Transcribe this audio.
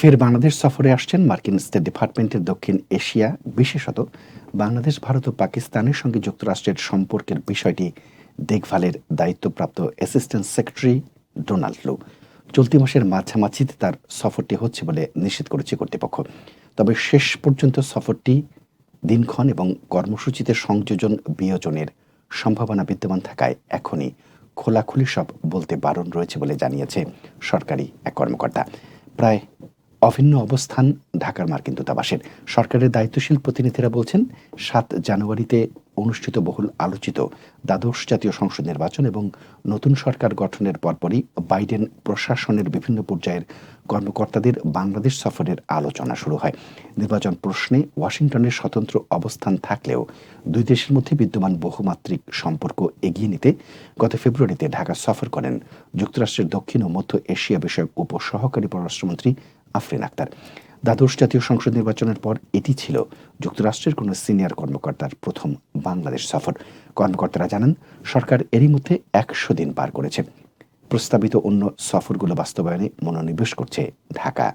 ফের বাংলাদেশ সফরে আসছেন মার্কিন স্টেট ডিপার্টমেন্টের দক্ষিণ এশিয়া, বিশেষত বাংলাদেশ, ভারত ও পাকিস্তানের সঙ্গে যুক্তরাষ্ট্রের সম্পর্কের বিষয়টি দেখভালের দায়িত্বপ্রাপ্ত অ্যাসিস্ট্যান্ট সেক্রেটারি ডোনাল্ড লু। চলতি মাসের মাঝামাঝিতে তার সফরটি হচ্ছে বলে নিশ্চিত করেছে কর্তৃপক্ষ। তবে শেষ পর্যন্ত সফরটি দিনক্ষণ এবং কর্মসূচিতে সংযোজন বিয়োজনের সম্ভাবনা বিদ্যমান থাকায় এখনই খোলাখুলি সব বলতে বারণ রয়েছে বলে জানিয়েছে সরকারি এক কর্মকর্তা। প্রায় অভিন্ন অবস্থান ঢাকার মার্কিন দূতাবাসের। সরকারের দায়িত্বশীল প্রতিনিধিরা বলছেন, ৭ জানুয়ারিতে অনুষ্ঠিত বহুল আলোচিত দ্বাদশ জাতীয় সংসদ নির্বাচন এবং নতুন সরকার গঠনের পরপরই বাইডেন প্রশাসনের বিভিন্ন পর্যায়ের কর্মকর্তাদের বাংলাদেশ সফরের আলোচনা শুরু হয়। নির্বাচন প্রশ্নে ওয়াশিংটনের স্বতন্ত্র অবস্থান থাকলেও দুই দেশের মধ্যে বিদ্যমান বহুমাত্রিক সম্পর্ক এগিয়ে নিতে গত ফেব্রুয়ারিতে ঢাকা সফর করেন যুক্তরাষ্ট্রের দক্ষিণ ও মধ্য এশিয়া বিষয়ক উপসহকারী পররাষ্ট্রমন্ত্রী আফরিন আক্তার। দ্বাদশ জাতীয় সংসদ নির্বাচনের পর এটি ছিল যুক্তরাষ্ট্রের কোনো সিনিয়র কর্মকর্তার প্রথম বাংলাদেশ সফর। কর্মকর্তারা জানান, সরকার এরই মধ্যে ১০০ দিন পার করেছে। প্রস্তাবিত অন্য সফরগুলো বাস্তবায়নে মনোনিবেশ করছে ঢাকা।